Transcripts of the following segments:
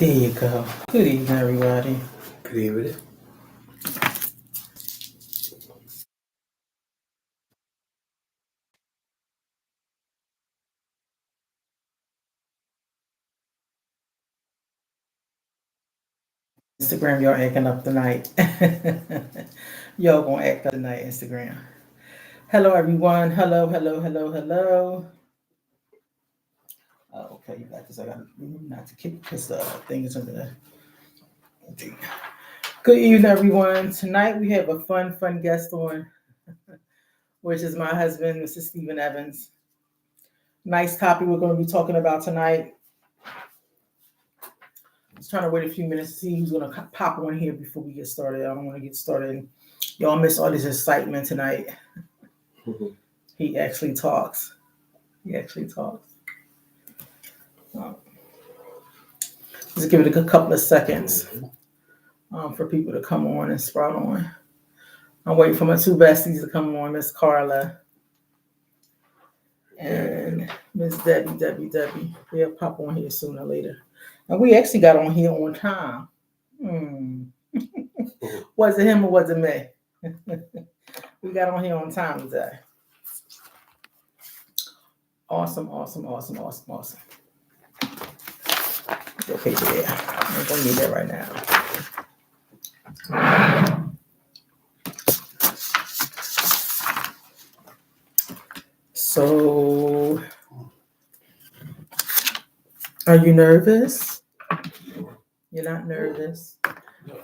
There you go. Good evening, everybody. Good evening. Instagram, y'all acting up tonight. Y'all gonna act up tonight, Instagram. Hello, everyone. Hello, hello, hello, hello. Okay, you got this. I got not to kick this thing is under there. Good evening, everyone. Tonight we have a fun guest on, which is my husband, Mr. Stephen Evans. Nice topic we're going to be talking about tonight. I was trying to wait a few minutes to see who's going to pop on here before we get started. I don't want to get started. Y'all miss all this excitement tonight. He actually talks. Just give it a couple of seconds for people to come on and sprout on. I'm waiting for my two besties to come on, Miss Carla and Miss Debbie. They'll pop on here sooner or later. And we actually got on here on time. Was it him or was it me? We got on here on time today. Awesome. Go paper there. I'm gonna need that right now. So, are you nervous? You're not nervous?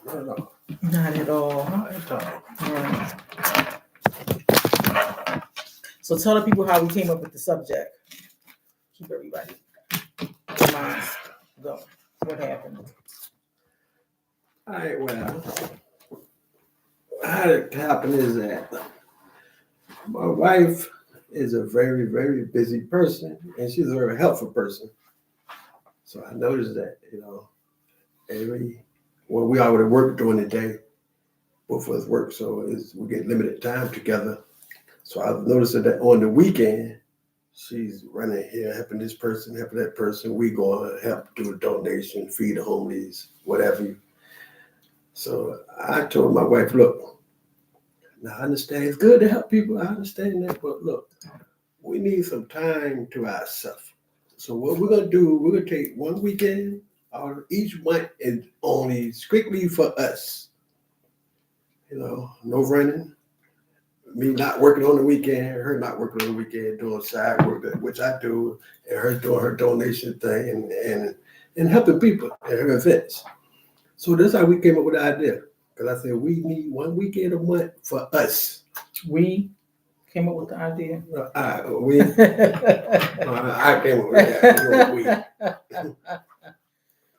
No. Not at all. Right. So tell the people how we came up with the subject. Keep everybody minds going. What happened? All right, well, how it happened is that my wife is a very, very busy person, and she's a very helpful person. So I noticed that, we already work during the day, both of us work, so we get limited time together. So I've noticed that on the weekend, she's running here, helping this person, helping that person. We go and help do a donation, feed the homeless, whatever. So I told my wife, look, now I understand it's good to help people. I understand that, but look, we need some time to ourselves. So what we're gonna do, we're gonna take one weekend out of each month and only strictly for us. No running. Me not working on the weekend, her not working on the weekend, doing side work, which I do, and her doing her donation thing and helping people at her events. So that's how we came up with the idea. Because I said we need one weekend a month for us. We came up with the idea. I came up with that.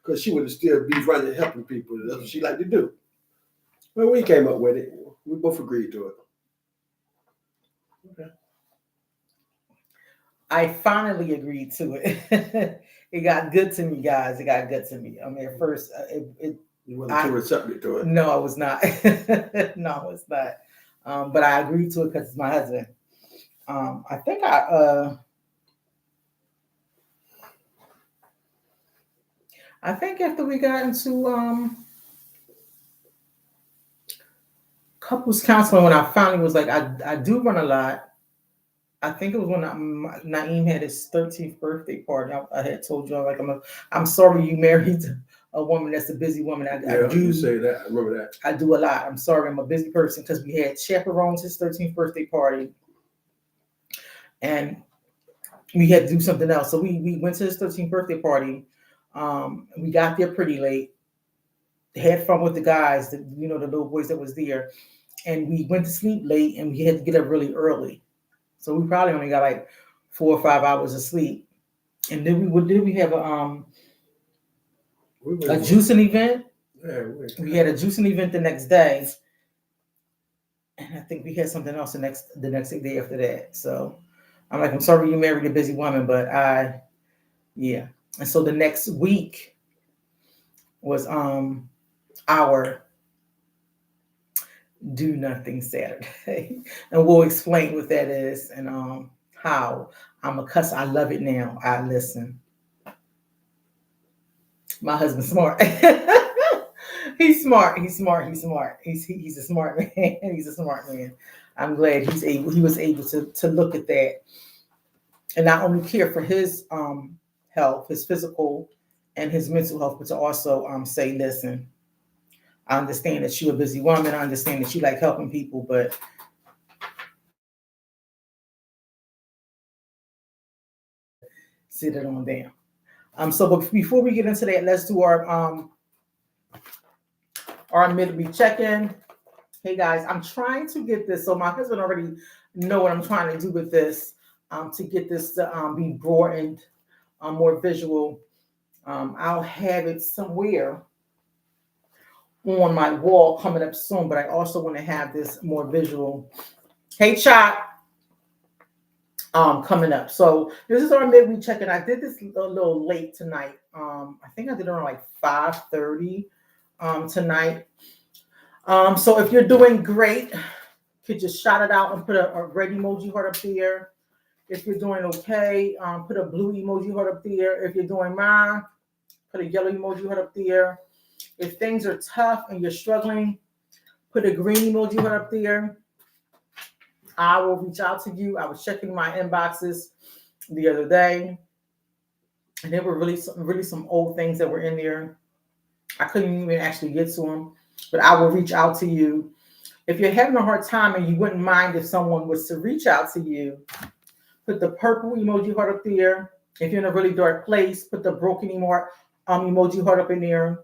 Because she would still be running, helping people. That's what she like to do. But we came up with it. We both agreed to it. Okay. I finally agreed to it. It got good to me, guys. It got good to me. I mean, at first, you wasn't too receptive to it. No, I was not. No, I was not. But I agreed to it because it's my husband. I think after we got into couples counseling, when I finally was like, I do run a lot. I think it was when Naeem had his 13th birthday party. I had told you, like, I'm sorry you married a woman that's a busy woman. I do you say that. I remember that. I do a lot. I'm sorry, I'm a busy person because we had chaperones his 13th birthday party, and we had to do something else. So we went to his 13th birthday party. We got there pretty late. Had fun with the guys, the little boys that was there, and we went to sleep late, and we had to get up really early. So we probably only got like 4 or 5 hours of sleep. And then we have a juicing event? Yeah, we had a juicing event the next day. And I think we had something else the next day after that. So I'm like, I'm sorry you married a busy woman, but yeah. And so the next week was our do nothing Saturday. And we'll explain what that is and how. I'm a cuss. I love it now. I listen. My husband's smart. He's smart. He's smart. He's smart. He's a smart man. He's a smart man. I'm glad he was able to look at that and not only care for his health, his physical and his mental health, but to also say, listen, I understand that you're a busy woman. I understand that you like helping people, but sit it on down. But before we get into that, let's do our midweek check-in. Hey guys, I'm trying to get this. So my husband already know what I'm trying to do with this, to get this to be broadened, more visual. I'll have it somewhere on my wall coming up soon, but I also want to have this more visual. Hey Chop, coming up. So this is our midweek check-in. I did this a little late tonight. I think I did it around like 5:30 tonight. So if you're doing great, could just shout it out and put a red emoji heart up there. If you're doing okay, put a blue emoji heart up there. If you're doing mine, put a yellow emoji heart up there. If things are tough and you're struggling, put a green emoji heart up there. I will reach out to you. I was checking my inboxes the other day, and there were really some old things that were in there. I couldn't even actually get to them, but I will reach out to you. If you're having a hard time and you wouldn't mind if someone was to reach out to you, put the purple emoji heart up there. If you're in a really dark place, put the broken emoji heart up in there.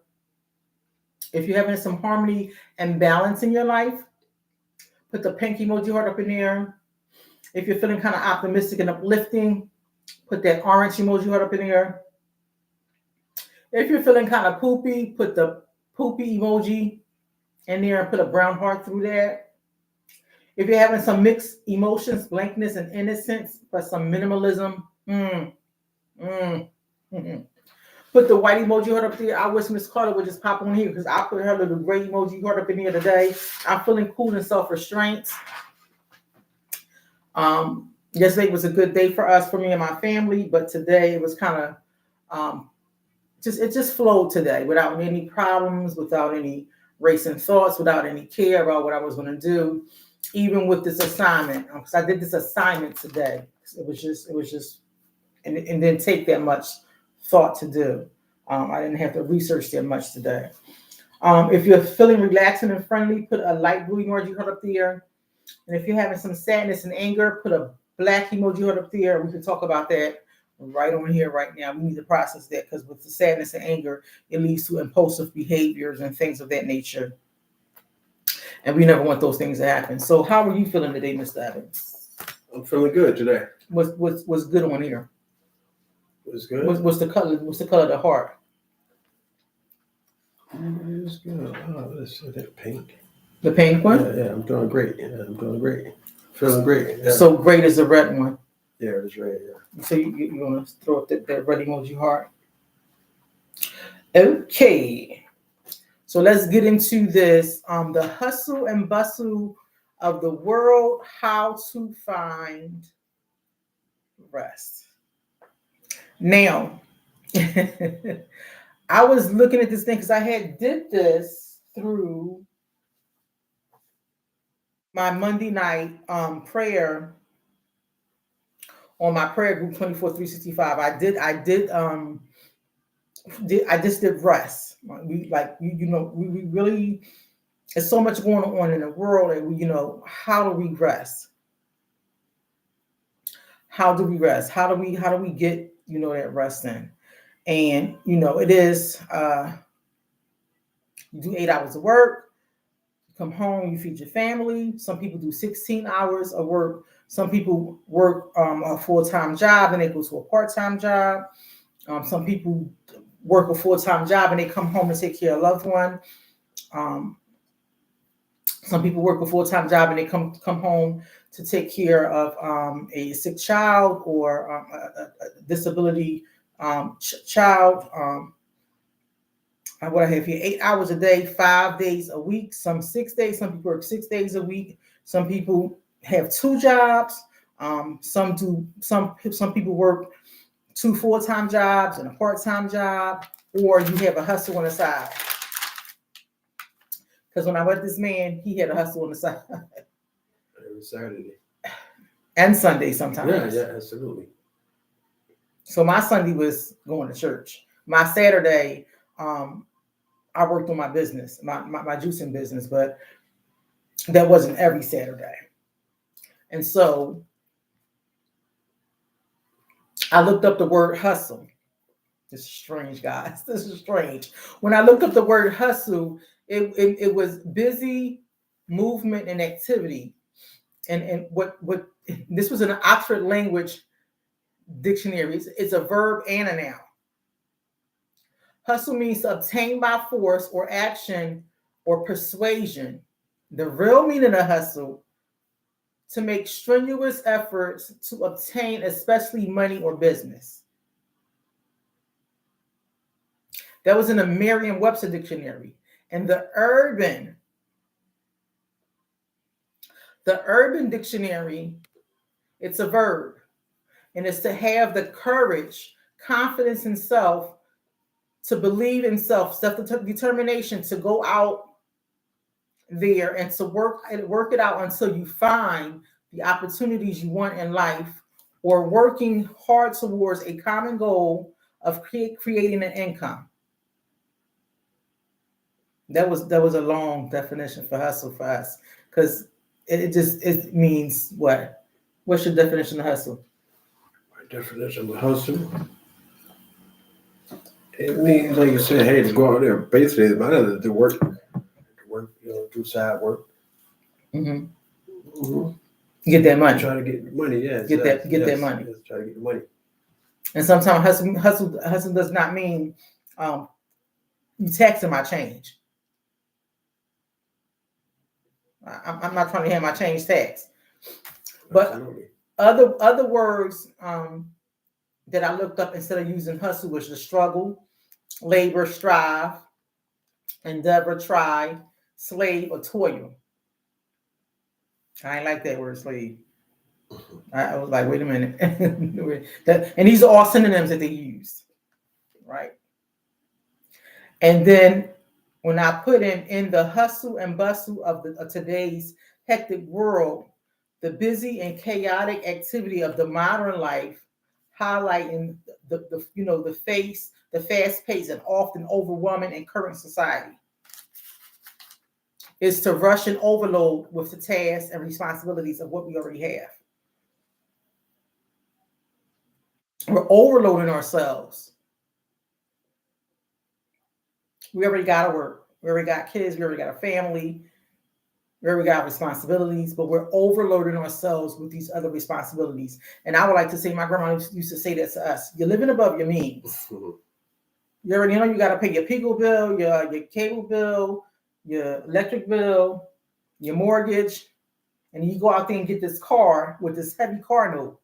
If you're having some harmony and balance in your life, put the pink emoji heart up in there. If you're feeling kind of optimistic and uplifting, put that orange emoji heart up in there. If you're feeling kind of poopy, put the poopy emoji in there and put a brown heart through that. If you're having some mixed emotions, blankness and innocence, but some minimalism, put the white emoji heart up there. I wish Miss Carter would just pop on here because I put her little gray emoji heart up in here today. I'm feeling cool and self-restraint. Yesterday was a good day for me and my family, but today it was kind of it just flowed today without any problems, without any racing thoughts, without any care about what I was going to do, even with this assignment. Because I did this assignment today. It was just, and it didn't take that much thought to do. I didn't have to research that much today. If you're feeling relaxing and friendly, put a light blue emoji heart up there. And if you're having some sadness and anger, put a black emoji heart up there. We can talk about that right on here right now. We need to process that because with the sadness and anger, it leads to impulsive behaviors and things of that nature. And we never want those things to happen. So how are you feeling today, Mr. Evans? I'm feeling good today. What's good on here? What's good? What's the color? What's the color of the heart? It's good. Oh, let's see that pink. The pink one? Yeah, I'm doing great. Yeah, I'm doing great. Feeling great. Yeah. So great is the red one. Yeah, it's red. Yeah. So you want to throw up that red emoji heart? Okay. So let's get into this. The hustle and bustle of the world, how to find rest. Now, I was looking at this thing because I had did this through my Monday night prayer on my prayer group 24/365. I just did rest. We like we really, there's so much going on in the world, and how do we rest? How do we rest? How do we get that rest in? And it is you do 8 hours of work, you come home, you feed your family. Some people do 16 hours of work. Some people work a full-time job and they go to a part-time job. Some people work a full-time job and they come home and take care of a loved one. Some people work a full-time job and they come home to take care of a sick child or a disability child. What I have here, 8 hours a day, 5 days a week, some 6 days. Some people work 6 days a week. Some people have 2 jobs. Some people work 2 full-time jobs and a part-time job, or you have a hustle on the side. Because when I met this man, he had a hustle on the side. Every Saturday. And Sunday sometimes. Yeah, absolutely. So my Sunday was going to church. My Saturday, I worked on my business, my juicing business, but that wasn't every Saturday. And so I looked up the word hustle. This is strange, guys. This is strange. When I looked up the word hustle, it was busy movement and activity. And what this was an Oxford language dictionary. It's a verb and a noun. Hustle means to obtain by force or action or persuasion. The real meaning of hustle, to make strenuous efforts to obtain especially money or business. That was in the Merriam-Webster dictionary. And the Urban dictionary, it's a verb. And it's to have the courage, confidence in self, to believe in self, self-determination, to go out there and to work it out until you find the opportunities you want in life, or working hard towards a common goal of creating an income. That was a long definition for hustle for us, because it means what? What's your definition of hustle? My definition of hustle, it means, like you said, hey, to go out there, basically, to work, do side work. Mm-hmm. Mm-hmm. Get that money. Try to get money, yes. Get that money. Yes, try to get the money. And sometimes hustle does not mean you taxing my change. I'm not trying to have my change taxed. But absolutely. Other words that I looked up instead of using hustle was the struggle, labor, strive, endeavor, try, slave, or toil. I ain't like that word, slave. I was like, wait a minute. And these are all synonyms that they use, right? And then when I put in the hustle and bustle of today's hectic world, the busy and chaotic activity of the modern life, highlighting the fast-paced and often overwhelming and current society, is to rush and overload with the tasks and responsibilities of what we already have. We're overloading ourselves. We already got to work. We already got kids. We already got a family. We already got responsibilities, but we're overloading ourselves with these other responsibilities. And I would like to say, my grandma used to say that to us: you're living above your means. You already know you got to pay your Pico bill, your cable bill, your electric bill, your mortgage, and you go out there and get this car with this heavy car note.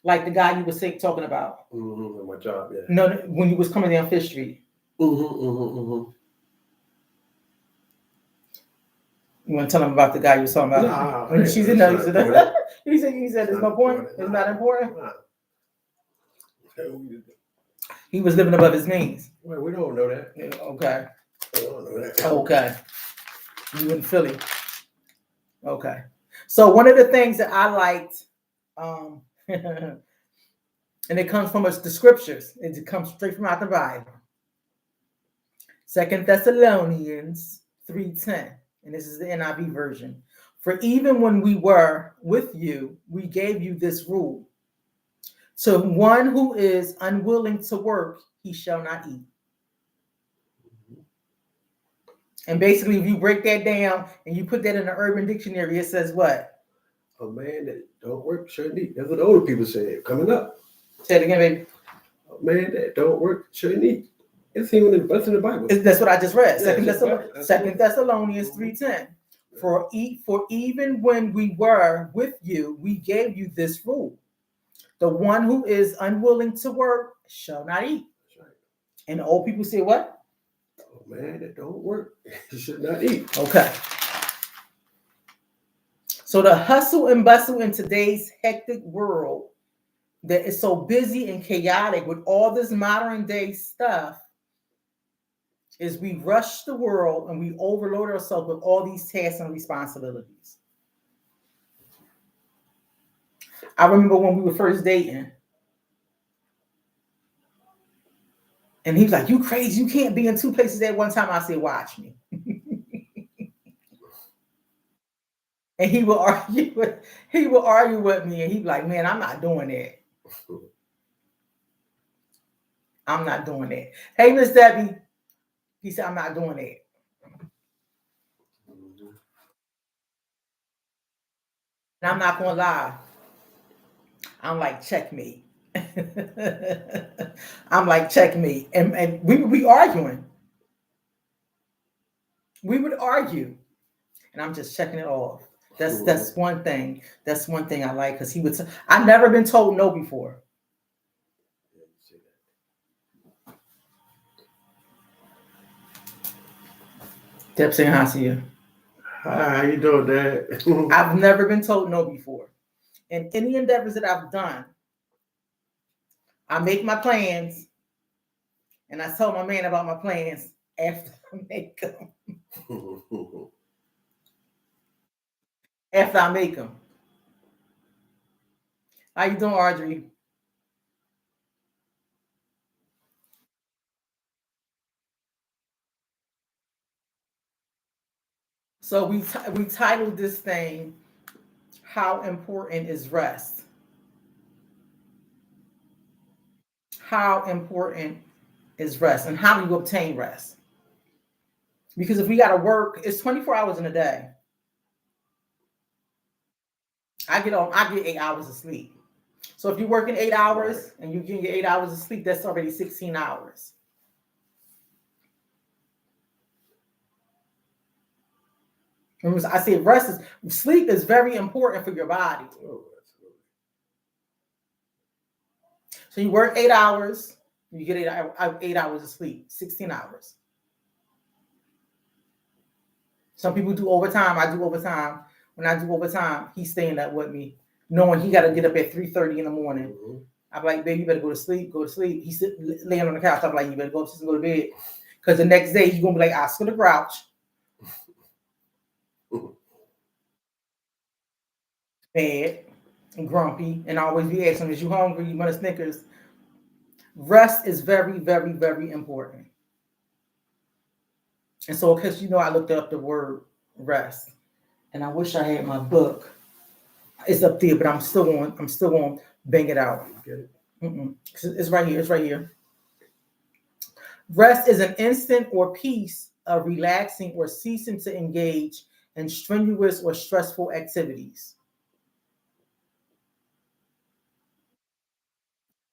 Like the guy you was talking about. Mm-hmm, my job, yeah. No, when you was coming down Fifth Street. Mm-hmm. You want to tell him about the guy you was talking about? Nah, she's in there. He said there's no point. It's not important. Nah. He was living above his means. Well, we don't know that. Yeah, okay. We don't know that. Okay. You in Philly. Okay. So one of the things that I liked, and it comes from the scriptures. It comes straight from out the Bible. 2 Thessalonians 3:10. And this is the NIV version. For even when we were with you, we gave you this rule. To one who is unwilling to work, he shall not eat. And basically, if you break that down and you put that in the Urban Dictionary, it says what? A man that don't work shouldn't eat. That's what the older people say coming up. Say it again, baby. A man that don't work shouldn't eat. It's even in the Bible. That's what I just read. Yeah, 2 Thessalonians 3:10. For even when we were with you, we gave you this rule. The one who is unwilling to work shall not eat. That's right. And the old people say what? A man that don't work, he should not eat. Okay. So the hustle and bustle in today's hectic world that is so busy and chaotic with all this modern day stuff is we rush the world and we overload ourselves with all these tasks and responsibilities. I remember when we were first dating, and he was like, "You crazy? You can't be in two places at one time." I said, "Watch me." And he would argue with me, and he'd be like, "Man, I'm not doing that. I'm not doing that." Hey, Miss Debbie, he said, "I'm not doing that." And I'm not gonna lie. I'm like, checkmate. I'm like, checkmate. And we would be arguing. We would argue. And I'm just checking it off. That's one thing. That's one thing I like because he would. I've never been told no before. Deb saying hi to you. Hi, how you doing, Dad? I've never been told no before. In any endeavors that I've done, I make my plans, and I tell my man about my plans after I make them. After I make them. How you doing, Audrey? So we titled this thing, "How Important Is Rest?" How important is rest, and how do you obtain rest? Because if we got to work, it's 24 hours in a day. I get 8 hours of sleep. So if you're working 8 hours and you get your 8 hours of sleep, that's already 16 hours. Remember, I said sleep is very important for your body. So you work 8 hours, you get 8 hours of sleep, 16 hours. Some people do overtime. I do overtime. When I do overtime, he's staying up with me, knowing he got to get up at 3:30 in the morning. Mm-hmm. I'm like, "Baby, you better go to sleep. Go to sleep." He's laying on the couch. I'm like, "You better go upstairs and go to bed," because the next day he's gonna be like Oscar the Grouch, mad and grumpy, and always be asking, "Is you hungry? You want a Snickers?" Rest is very, very, very important. And so, because I looked up the word rest, and I wish I had my book. It's up there, but I'm still going to bang it out. Get it? It's right here. It's right here. Rest is an instant or peace of relaxing or ceasing to engage in strenuous or stressful activities.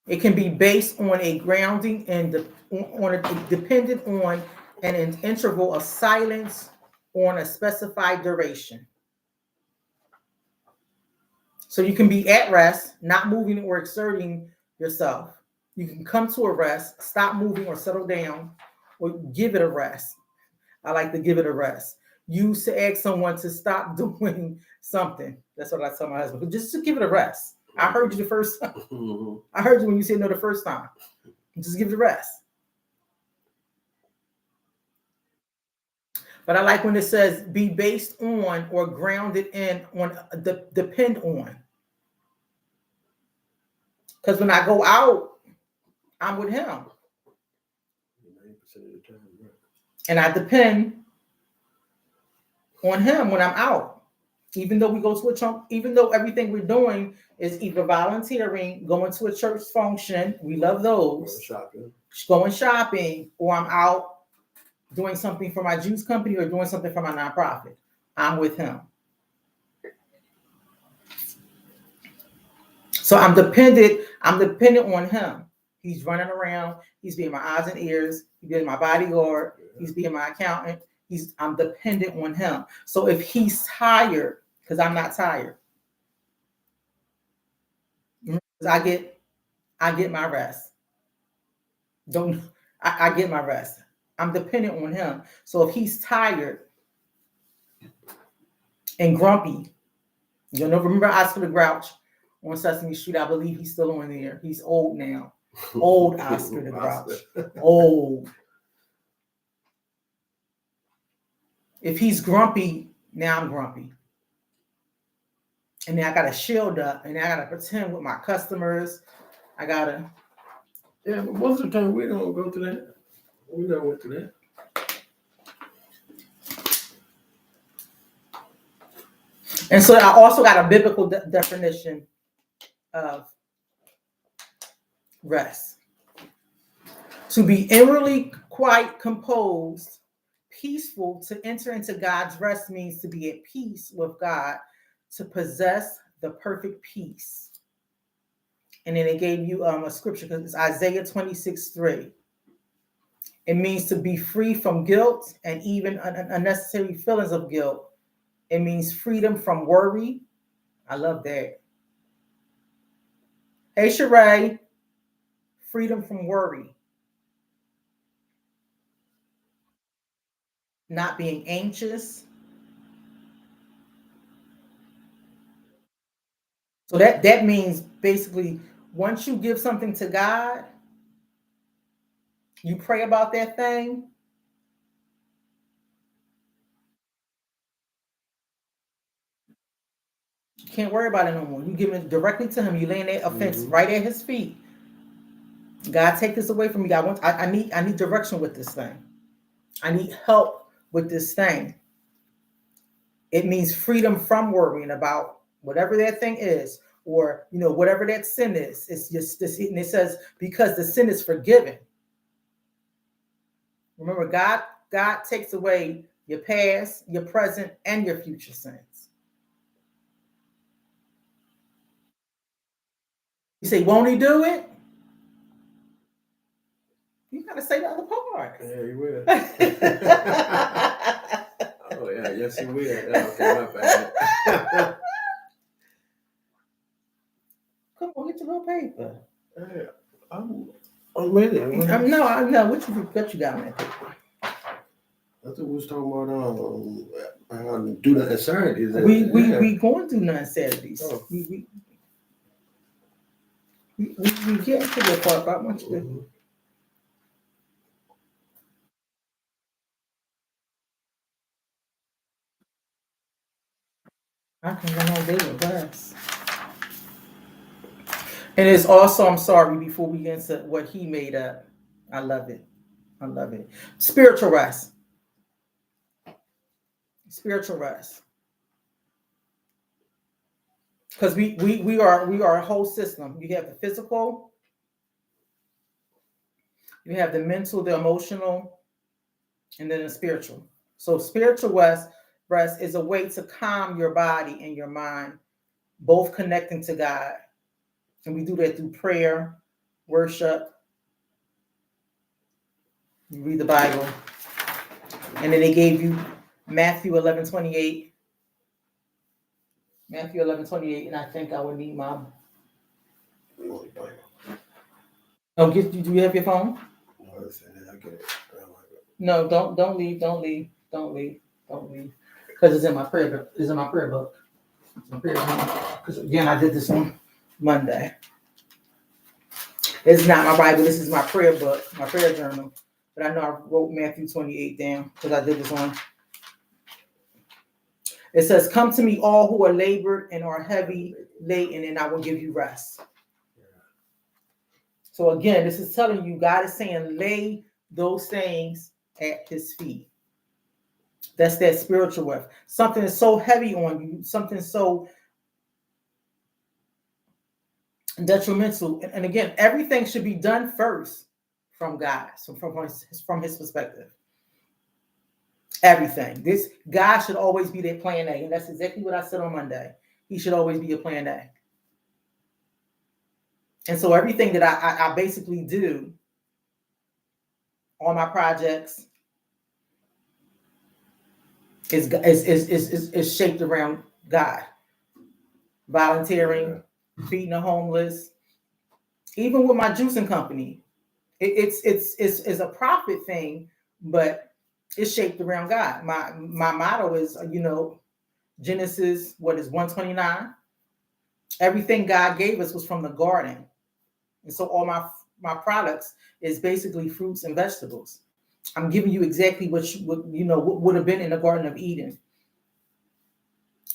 It can be based on a grounding and dependent on an interval of silence on a specified duration. So you can be at rest, not moving or exerting yourself. You can come to a rest, stop moving or settle down, or give it a rest. I like to give it a rest. Use to ask someone to stop doing something. That's what I tell my husband. Just to give it a rest. I heard you the first time. I heard you when you said no the first time. Just give it a rest. But I like when it says be based on or grounded in on depend on. Because when I go out, I'm with him. 90% of the time, right? And I depend on him when I'm out. Even though we go to a church, even though everything we're doing is either volunteering, going to a church function, we love those. Going shopping, or I'm out doing something for my juice company or doing something for my nonprofit. I'm with him. So I'm dependent on him. He's running around. He's being my eyes and ears. He's being my bodyguard. He's being my accountant. I'm dependent on him. So if he's tired, because I'm not tired, I get my rest. I get my rest. I'm dependent on him. So if he's tired and grumpy, remember Oscar the Grouch, on Sesame Street. I believe he's still on there. He's old now. Old Oscar the Grouch. Old. If he's grumpy, now I'm grumpy. And then I got to shield up, and then I got to pretend with my customers. I got to. Yeah, but most of the time we don't go through that. We never went through that. And so I also got a biblical definition of rest. To be inwardly quiet, composed, peaceful, to enter into God's rest means to be at peace with God, to possess the perfect peace. And then they gave you a scripture, because it's Isaiah 26:3. It means to be free from guilt and even unnecessary feelings of guilt. It means freedom from worry. I love that. Hey, Sheree, freedom from worry. Not being anxious. So that means basically once you give something to God, you pray about that thing, you can't worry about it no more. You give it directly to him. You laying that offense right at his feet. God, take this away from me. I need direction with this thing. I need help with this thing. It means freedom from worrying about whatever that thing is, or whatever that sin is. It's just this, and it says because the sin is forgiven. Remember, God takes away your past, your present, and your future sins. You say, won't he do it? You gotta say the other part. Yeah, he will. Oh yeah, yes he will. Yeah, okay, my bad. Come on, get your little paper. Yeah, I'm ready. No, I know. What you got on that paper? I think we was talking about do nothing Saturdays. We going to do nothing Saturdays. Oh. We get into the part about much. I can run all day with rest. And it's also, I'm sorry, before we get into what he made up, I love it. I love it. Spiritual rest. Spiritual rest. Because we are a whole system. You have the physical, you have the mental, the emotional, and then the spiritual. So spiritual rest is a way to calm your body and your mind, both connecting to God. And we do that through prayer, worship. You read the Bible. And then they gave you Matthew 11:28. Matthew 11:28, and I think I would need my. Oh, do you have your phone? No, I get it. No, don't leave, because it's in my prayer book. It's in my prayer book. It's my prayer book. Because again, I did this on Monday. It's not my Bible. This is my prayer book, my prayer journal. But I know I wrote Matthew 28 down because I did this on. It says, "Come to me, all who are labored and are heavy laden, and I will give you rest." So again, this is telling you, God is saying, lay those things at his feet. That's that spiritual rest. Something is so heavy on you, something so detrimental. And again, everything should be done first from God, so from his perspective. Everything. This God should always be their plan A. And that's exactly what I said on Monday. He should always be your plan A. And so everything that I basically do, all my projects, is shaped around God. Volunteering, feeding the homeless, even with my juicing company, it's a profit thing, but it's shaped around God. My motto is, Genesis, 129. Everything God gave us was from the garden. And so all my products is basically fruits and vegetables. I'm giving you exactly what would have been in the Garden of Eden.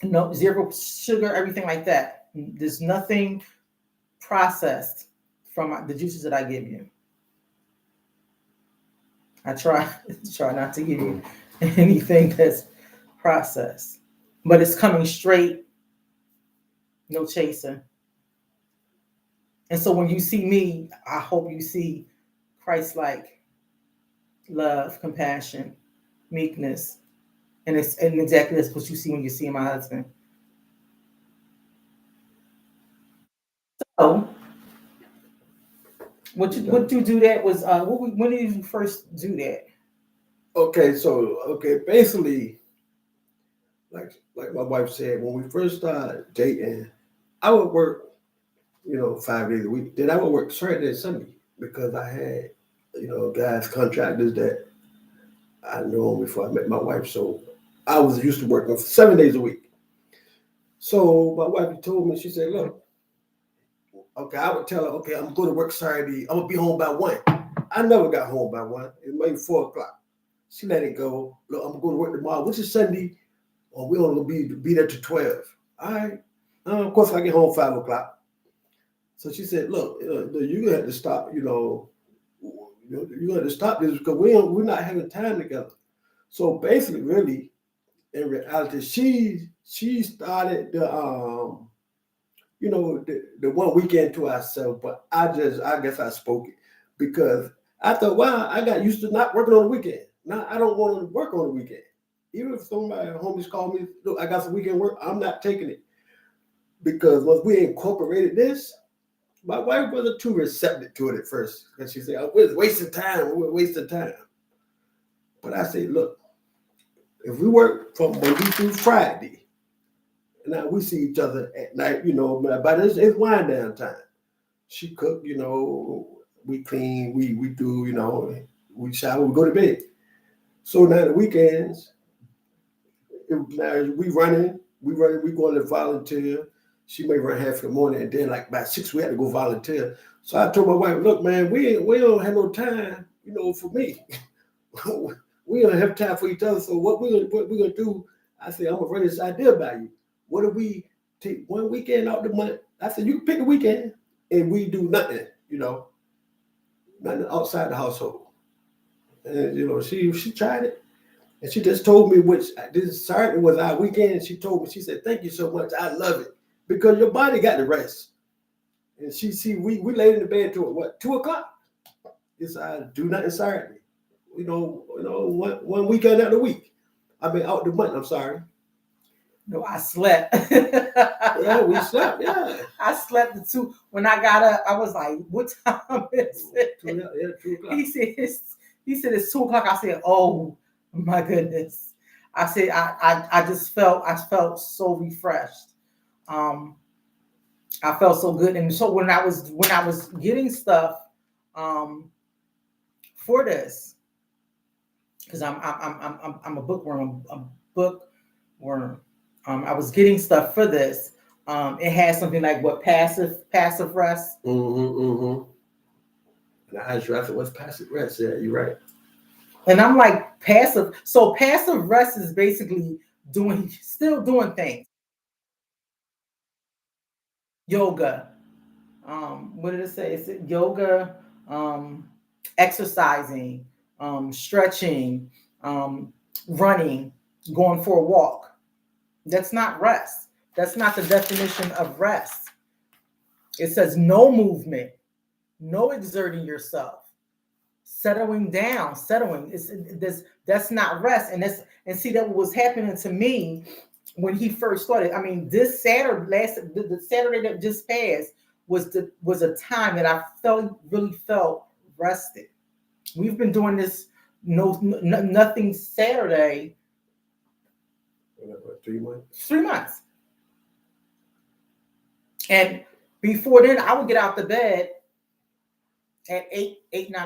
No, zero sugar, everything like that. There's nothing processed from the juices that I give you. I try not to give you anything that's processed, but it's coming straight, no chaser. And so when you see me, I hope you see Christ-like love, compassion, meekness, and exactly that's what you see when you see my husband. So what you do that was when did you first do that? Okay, so basically, like my wife said, when we first started dating, I would work, 5 days a week. Then I would work Saturday and Sunday because I had, guys, contractors that I know before I met my wife. So I was used to working 7 days a week. So my wife told me, she said, look, okay, I would tell her, okay, I'm going to work Saturday. I'm going to be home by 1. I never got home by 1. It was maybe 4 o'clock. She let it go. Look, I'm going to work tomorrow, which is Sunday, or we're going to be there to 12. All right. Of course, I get home 5 o'clock. So she said, look, you're going to have to stop, you're going to have to stop this because we're not having time together. So basically, really, in reality, she started the one weekend to ourselves, but I guess I spoke it because I thought, wow, I got used to not working on the weekend. Now I don't want to work on the weekend. Even if somebody homies call me, look, I got some weekend work, I'm not taking it. Because once we incorporated this, my wife wasn't too receptive to it at first. Because she said, oh, we're wasting time, we're wasting time. But I said, look, if we work from Monday through Friday, now we see each other at night, but it's wind down time. She cook, we clean, we do, we shower, we go to bed. So now the weekends, now we going to volunteer. She may run half the morning, and then like by 6 we had to go volunteer. So I told my wife, look, man, we don't have no time, for me. We don't have time for each other. So what we gonna do? I said, I'm gonna run this idea by you. What if we take one weekend out the month? I said, you can pick the weekend, and we do nothing, nothing outside the household. And she tried it. And she just told me which this Saturday was our weekend. She told me, she said, thank you so much. I love it. Because your body got to rest. And we laid in the bed till what, 2 o'clock? It's do nothing Saturday. One weekend out of the week. I mean out the month, I'm sorry. No, I slept. Yeah, we slept, yeah. I slept at 2. When I got up, I was like, what time is it? 2 o'clock. He said it's 2 o'clock. I said, oh my goodness. I said I felt so refreshed. I felt so good. And so when I was getting stuff for this, because I'm a bookworm, bookworm. I was getting stuff for this. It had something like what passive rest. And I asked you, I said, what's passive rest? Yeah, you're right. And I'm like passive. So passive rest is basically still doing things. Yoga. What did it say? Is it yoga? Exercising, stretching, running, going for a walk. That's not rest. That's not the definition of rest. It says no movement, no exerting yourself, settling down, settling. That's not rest. And see that was happening to me when he first started. I mean, this Saturday, the Saturday that just passed was a time that I really felt rested. We've been doing this nothing Saturday. 3 months. 3 months. And before then, I would get out the bed at 9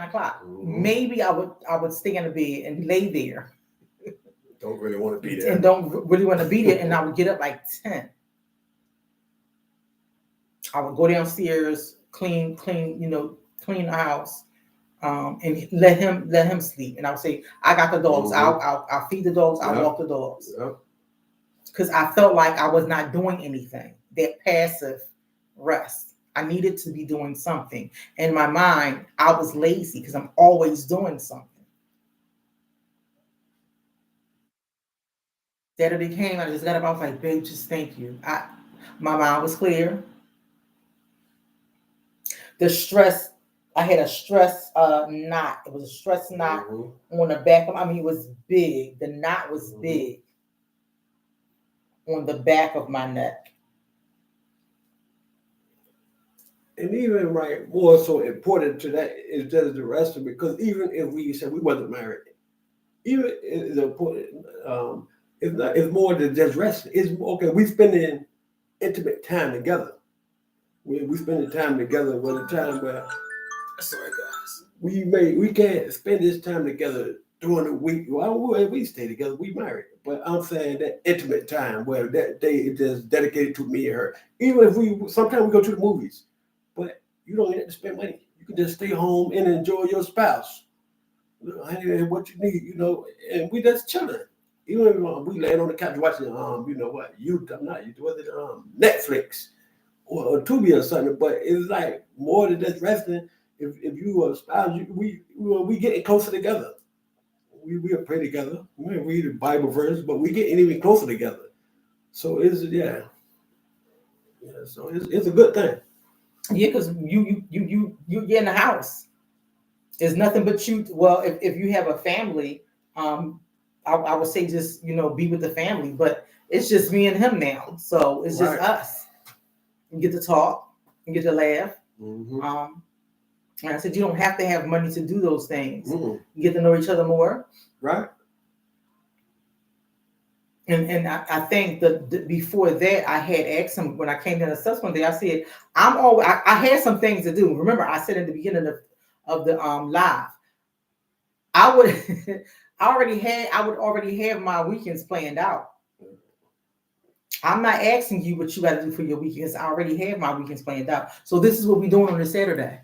o'clock. Mm-hmm. Maybe I would stay in the bed and lay there. Don't really want to be there. And don't really want to be there. And I would get up like 10. I would go downstairs, clean, clean the house, and let him sleep. And I would say, I got the dogs. I'll feed the dogs. I'll walk the dogs. Because I felt like I was not doing anything. That passive rest. I needed to be doing something. In my mind, I was lazy because I'm always doing something. Saturday came, I just got up. I was like, babe, just thank you. My mind was clear. The stress, I had a stress knot. It was a stress knot on the back of, it was big. The knot was big on the back of my neck. And even more so important to that is just the rest of it, because even if we said we wasn't married, even it's important. It's more than just resting. It's okay. We spending intimate time together. We spending time together with a time where, sorry guys, we can't spend this time together during the week. Well, we stay together. We married, but I'm saying that intimate time where that day is just dedicated to me and her. Even if sometimes we go to the movies, but you don't have to spend money. You can just stay home and enjoy your spouse. What you need, and we just chilling. Even if we laying on the couch watching, Netflix or Tubi or something. But it's like more than just resting. If you are a spouse, we getting closer together. We pray together. We read the Bible verse, but we getting even closer together. So it's So it's a good thing. Yeah, because you get in the house. It's nothing but you. Well, if you have a family, I would say just be with the family. But it's just me and him now, so it's just us. You get to talk, you get to laugh. And I said you don't have to have money to do those things. You get to know each other more. Right. And I think that before that, I had asked him when I came down to Sus one day. I said, I had some things to do. Remember, I said in the beginning of the live, I would already have my weekends planned out. I'm not asking you what you got to do for your weekends. I already have my weekends planned out. So this is what we're doing on this Saturday.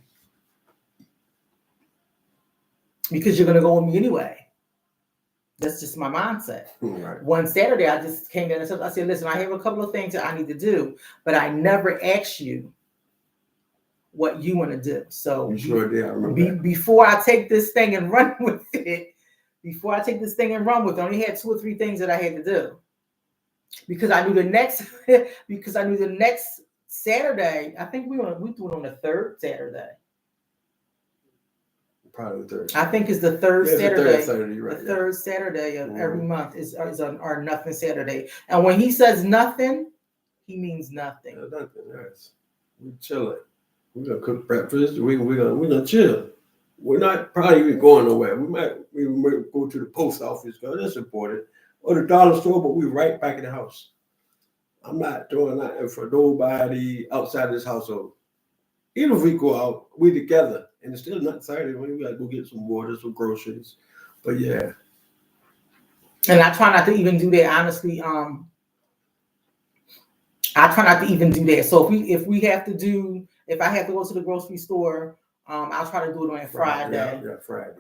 Because you're going to go with me anyway. That's just my mindset. Right. One Saturday, I just came down and said, listen, I have a couple of things that I need to do, but I never asked you what you want to do. So you sure did. I remember before I take this thing and run with it, I only had 2 or 3 things that I had to do. Because I knew the next Saturday, I think we do it on the 3rd Saturday. Probably the 3rd. I think it's the 3rd Saturday. The 3rd Saturday, right? The 3rd Saturday of every month is our nothing Saturday. And when he says nothing, he means nothing. Nothing. Yes. We chilling. We're gonna cook breakfast. We're gonna chill. We're not probably even going nowhere. We might go to the post office because that's important, or the dollar store. But we're right back in the house. I'm not doing nothing for nobody outside this household. Even if we go out, we together, and it's still not Saturday. We gotta go get some water, some groceries. But yeah. And I try not to even do that, honestly. I try not to even do that. So if I have to go to the grocery store, I'll try to do it on a Friday. Yeah, Friday.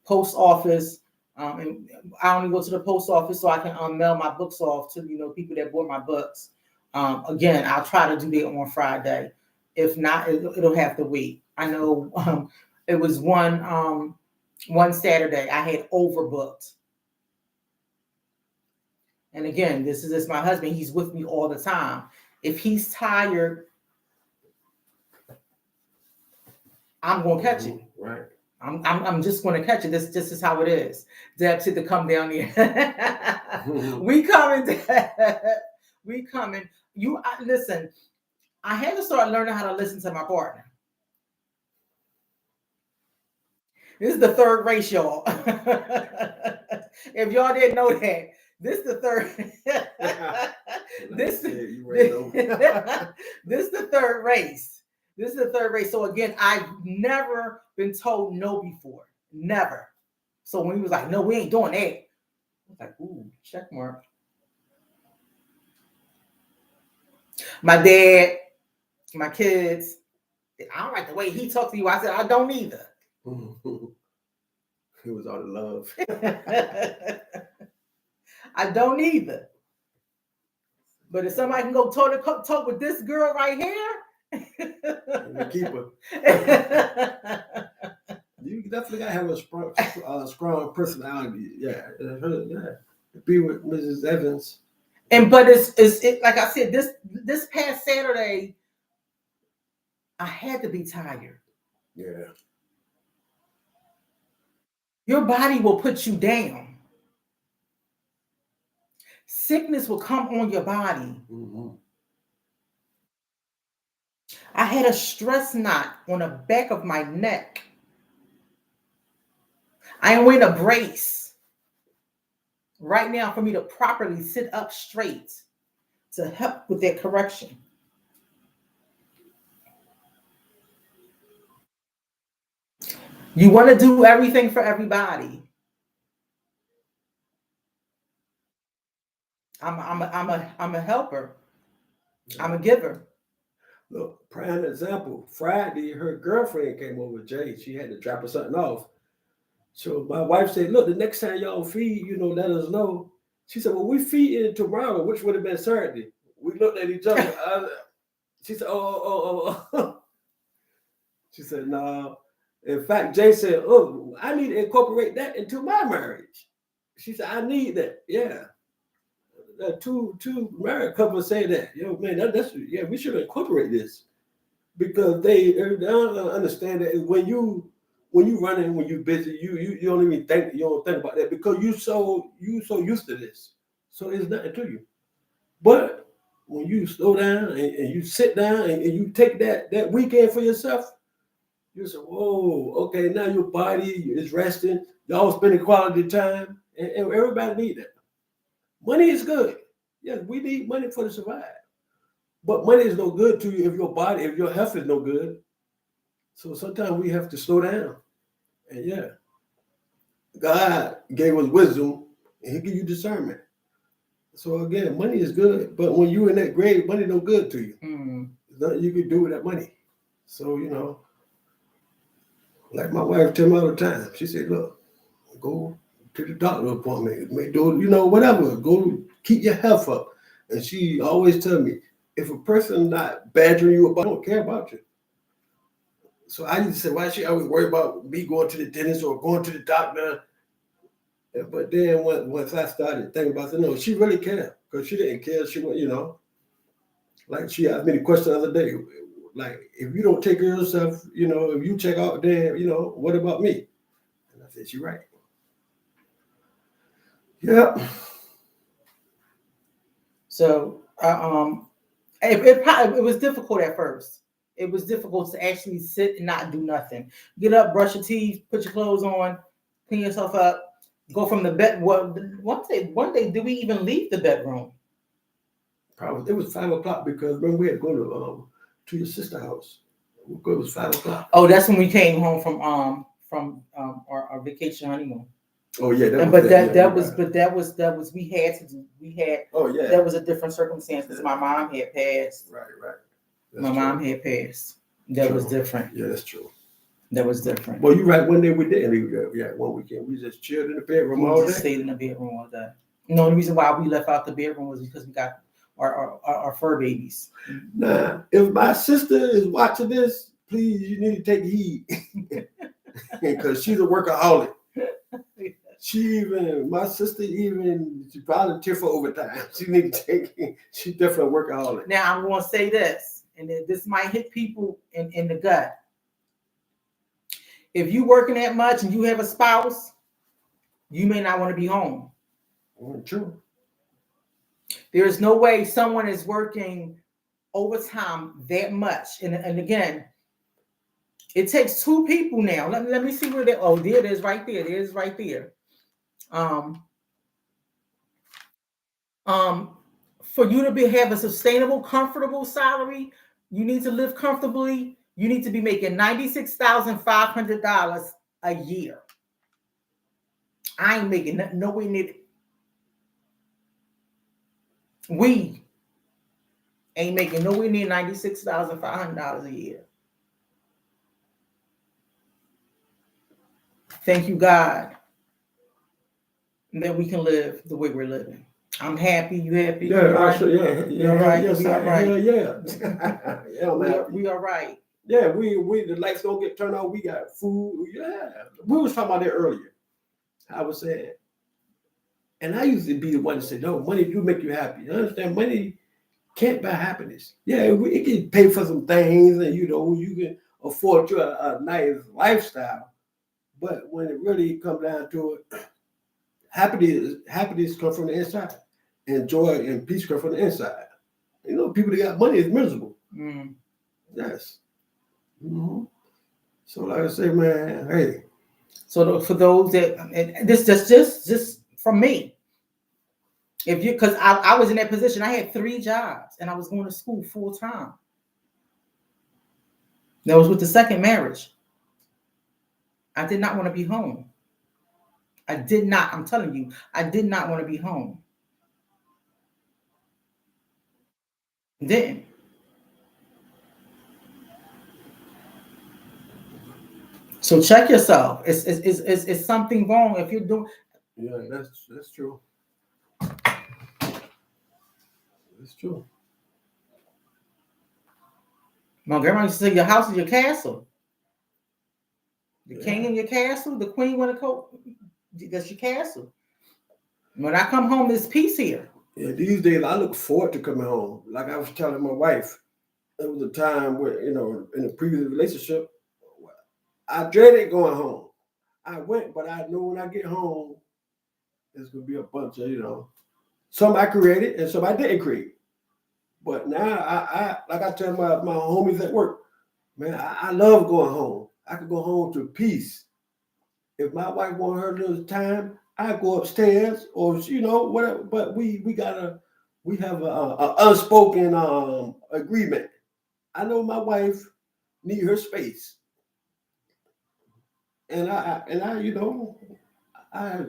Post office. And I only go to the post office so I can mail my books off to people that bought my books. Again, I'll try to do that on Friday. If not, it'll have to wait. I know it was one Saturday I had overbooked. And again, this is my husband. He's with me all the time. If he's tired, I'm gonna catch it. Right. I'm just gonna catch it. This is how it is. Deb said to come down here. We coming. We coming. Listen. I had to start learning how to listen to my partner. This is the 3rd race, y'all. If y'all didn't know that, this is the 3rd. This is the 3rd race. This is the 3rd race. So again, I've never been told no before. Never. So when he was like, no, we ain't doing that. I was like, ooh, check mark. My dad, my kids. I don't like the way he talked to you. I said, I don't either. It was all the love. I don't either. But if somebody can go toe to toe with this girl right here, keep her. You definitely gotta have a strong personality. Yeah. To be with Mrs. Evans. But it's like I said, this past Saturday, I had to be tired. Yeah. Your body will put you down. Sickness will come on your body. Mm-hmm. I had a stress knot on the back of my neck. I am wearing a brace right now for me to properly sit up straight to help with that correction. You want to do everything for everybody. I'm a helper. I'm a giver. Look, prime example. Friday, her girlfriend came over, Jay. She had to drop her something off. So my wife said, look, the next time y'all feed, let us know. She said, well, we feed in tomorrow, which would have been Saturday. We looked at each other. She said, oh. She said, no. In fact, Jay said, oh, I need to incorporate that into my marriage. She said, I need that. Yeah. Two married couples say that. Man, we should incorporate this. Because they don't understand that when you running, when you're busy, you don't even think about that because you so used to this. So it's nothing to you. But when you slow down and you sit down and you take that weekend for yourself, you say, whoa, okay, now your body is resting, y'all spending quality time, and everybody need that. Money is good. Yes, we need money for to survive. But money is no good to you if your health is no good. So sometimes we have to slow down. And yeah, God gave us wisdom and He give you discernment. So again, money is good, but when you're in that grave, money no good to you. There's nothing you can do with that money. So, like my wife tell me all the time, she said, look, go to the doctor appointment, whatever, go keep your health up. And she always tell me, if a person not badgering you about, I don't care about you. So I used to say, why she always worry about me going to the dentist or going to the doctor? But then once I started thinking about it, no, she really cared because she didn't care. She went, like she asked me the question the other day, like, if you don't take care of yourself, if you check out there, what about me? And I said, you're right. Yeah. So it was difficult at first. It was difficult to actually sit and not do nothing. Get up, brush your teeth, put your clothes on, clean yourself up, go from the bed. Well, one day, did we even leave the bedroom? Probably it was 5:00 because when we had to go to your sister's house. It was 5:00. Oh, that's when we came home from our vacation honeymoon. Oh yeah, that was we had to do. We had. Oh yeah. That was a different circumstance because my mom had passed. Right. My mom had passed. That was different. Yeah, that's true. That was different. Well, you're right. One day we didn't leave. Yeah, one weekend we just chilled in the bedroom all day. We just stayed in the bedroom all day. No, the reason why we left out the bedroom was because we got our fur babies. Nah, if my sister is watching this, please, you need to take heed because she's a workaholic. My sister she volunteer for overtime. She's definitely a workaholic. Now I'm going to say this, and this might hit people in the gut. If you working that much and you have a spouse, you may not want to be home. True. There is no way someone is working overtime that much. And again, it takes two people now. Let me see where they. Oh, there it is right there. There it is right there. For you to have a sustainable, comfortable salary, you need to live comfortably. You need to be making $96,500 a year. I ain't making nowhere near it. We, ain't making nowhere near $96,500 a year. Thank you, God, that we can live the way we're living. I'm happy. You happy? Yeah, you right? yeah, You all right? Yes, We all right. hell yeah. Yeah, We all right. Yeah, we the lights don't get turned on. We got food. Yeah, we was talking about that earlier. I was saying, and I used to be the one to say, no, money do make you happy. You understand? Money can't buy happiness. Yeah, it can pay for some things, and you can afford you a nice lifestyle. But when it really comes down to it, happiness comes from the inside, and joy and peace come from the inside. People that got money is miserable. Mm. Yes. Mm-hmm. So, like I say, man, hey. So for those that, and this just from me, if you, because I was in that position, I had 3 jobs and I was going to school full time. That was with the second marriage. I did not want to be home. I did not. I'm telling you, I did not want to be home. Didn't. So check yourself. It's something wrong if you're doing. Yeah, that's true. That's true. My grandma used to say, "Your house is your castle. The Yeah. king in your castle, the queen with a coat. That's your castle. When I come home, there's peace here." Yeah, these days I look forward to coming home. Like I was telling my wife, there was a time where, in a previous relationship, I dreaded going home. I went, but I know when I get home, there's gonna be a bunch of, some I created and some I didn't create. But now I like I tell my homies at work, man, I love going home. I could go home to peace. If my wife want her little time, I go upstairs or whatever. But we have a unspoken agreement. I know my wife need her space, and I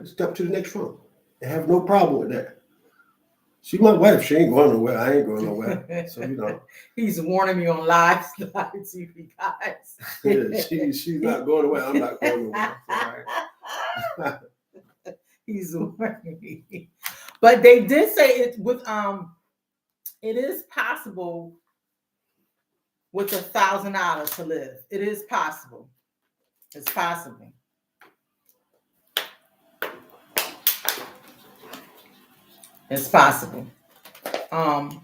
step to the next room and have no problem with that. She's my wife. She ain't going nowhere. I ain't going nowhere. So He's warning me on live TV, guys. Yeah, she's not going away. I'm not going nowhere. Right. He's warning me. But they did say it is possible with $1,000 to live. It is possible. It's possible. It's possible. I'm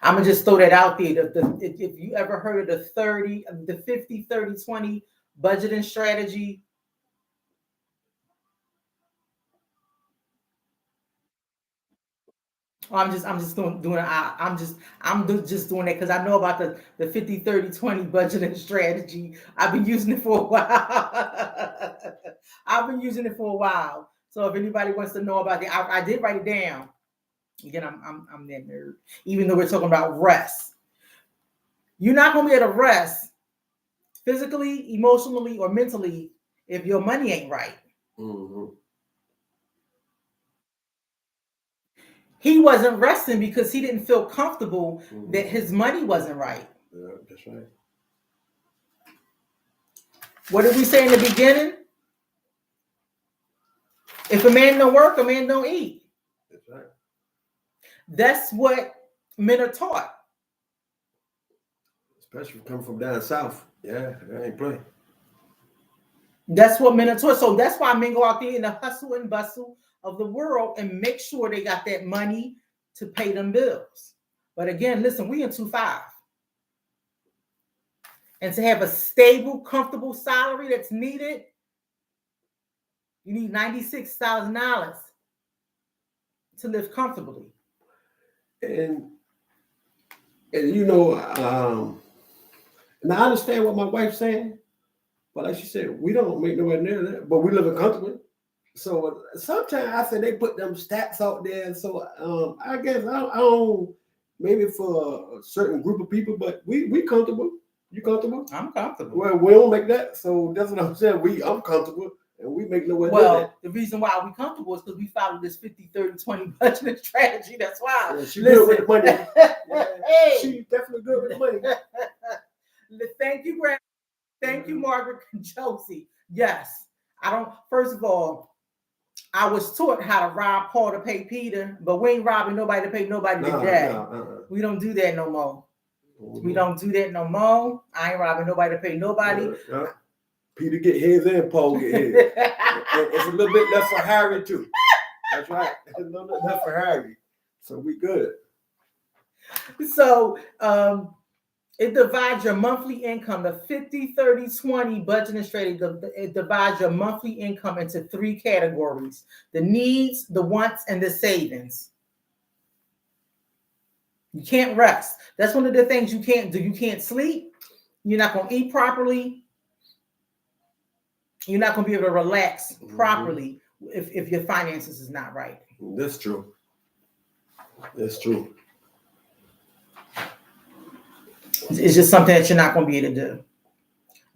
gonna just throw that out there. If you ever heard of the 50, 30, 20 budgeting strategy, I'm just doing I'm just doing it because I know about the 50, 30, 20 budgeting strategy. I've been using it for a while. I've been using it for a while. So if anybody wants to know about it, I did write it down. Again, I'm that nerd. Even though we're talking about rest, you're not gonna be able to rest physically, emotionally, or mentally if your money ain't right. Mm-hmm. He wasn't resting because he didn't feel comfortable that his money wasn't right. Yeah, that's right. What did we say in the beginning? If a man don't work, a man don't eat. That's right. That's what men are taught. Especially coming from down south. Yeah, that ain't playing. That's what men are taught. So that's why men go out there in the hustle and bustle of the world and make sure they got that money to pay them bills. But again, listen, we in 2-5. And to have a stable, comfortable salary that's needed, you need $96,000 to live comfortably. And and I understand what my wife's saying, but like she said, we don't make nowhere near that, but we live comfortably. So sometimes I say they put them stats out there. So I guess I don't, maybe for a certain group of people, but we comfortable. You comfortable? I'm comfortable. Well, we don't make that. So that's what I'm saying. I'm comfortable and we make nowhere near Well, that. the reason why we comfortable is because we follow this 50-30-20 budgeting strategy. That's why. Yeah, she good with the money. Yeah, Hey. she definitely good with the money. Thank you, Greg. Thank you, Margaret and Josie. Yes. First of all, I was taught how to rob Paul to pay Peter, but we ain't robbing nobody to pay nobody today. We don't do that no more. We don't do that no more. I ain't robbing nobody to pay nobody. Peter get his and Paul get his. It's a little bit left for Harry too. That's right. It's a little bit left for Harry. So we good. So it divides your monthly income. The 50-30-20 budgeting strategy, it divides your monthly income into 3 categories: the needs, the wants, and the savings. You can't rest. That's one of the things you can't do. You can't sleep. You're not going to eat properly. You're not going to be able to relax properly if your finances is not right. That's true. That's true. It's just something that you're not going to be able to do.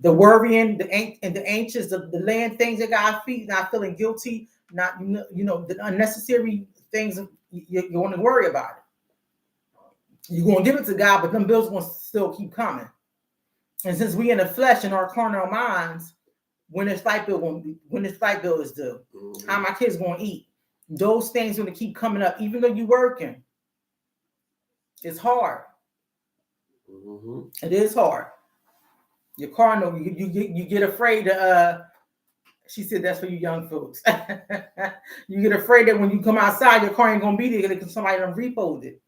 The worrying, the anxious, the laying things at God's feet, not feeling guilty, not the unnecessary things you're going to worry about it. You're going to give it to God, but them bills going to still keep coming. And since we in the flesh and our carnal minds, when this light bill is due, how my kids going to eat, those things going to keep coming up, even though you're working. It's hard. It is hard. Your carnal, you get afraid. She said that's for you young folks. You get afraid that when you come outside, your car ain't gonna be there because somebody done repoed it.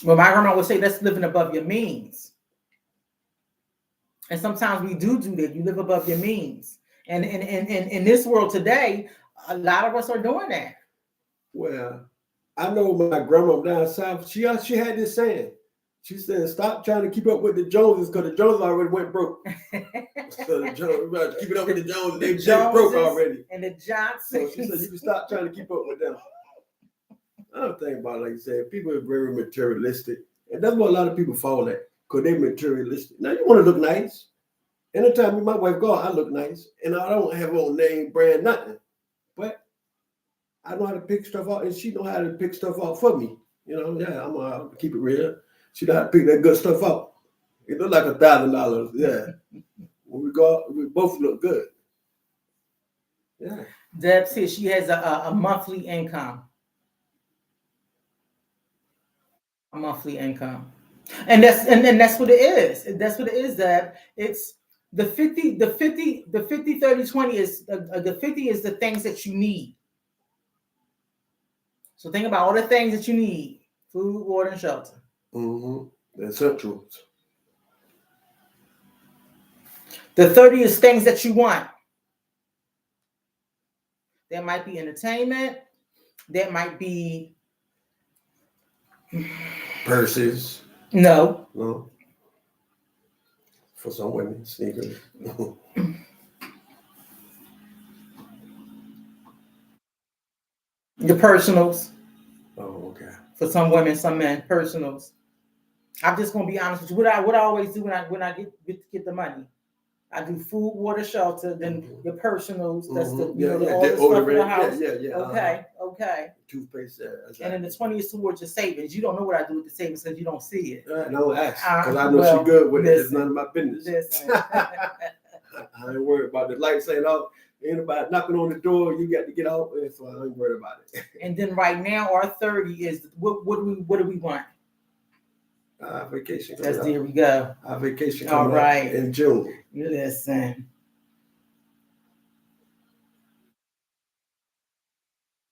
Well, my grandma would say that's living above your means. And sometimes we do that. You live above your means. And in this world today, a lot of us are doing that. Well, I know my grandma down south, she had this saying. She said, stop trying to keep up with the Joneses because the Joneses already went broke. So the Joneses, keeping up with the Joneses, they broke already. And the Johnsons. So she said, you can stop trying to keep up with them. Another thing about it, like you said, people are very materialistic. And that's what a lot of people fall at, because they're materialistic. Now, you want to look nice. Anytime me and my wife go out, I look nice. And I don't have on name, brand, nothing. But I know how to pick stuff out, and she know how to pick stuff out for me. I'm gonna keep it real. She know how to pick that good stuff out. It look like $1,000. Yeah. When we go out, we both look good. Yeah. Deb says she has a monthly income. A monthly income. And that's what it is. That's what it is, Deb. It's the 50, 30, 20 is the 50 is the things that you need. So think about all the things that you need: food, water, and shelter. That's essential. The 30 is things that you want. There might be entertainment. There might be purses. No. For some women, sneakers. Your personals. Oh, okay. For some women, some men, personals. I'm just gonna be honest with you. What I always do when I get the money, I do food, water, shelter, then your personals. That's all the stuff in the house. Yeah. Okay. Toothpaste. Exactly. And then the 20 is towards your savings. You don't know what I do with the savings because you don't see it. Don't ask, because I know she's good with it. It's none of my business. Listen. I ain't worried about the light saying, "Oh, anybody knocking on the door, you got to get out." So I ain't worried about it. And then right now, our 30 is what do we want? Vacation. There we go. Our vacation coming up in June. Listen.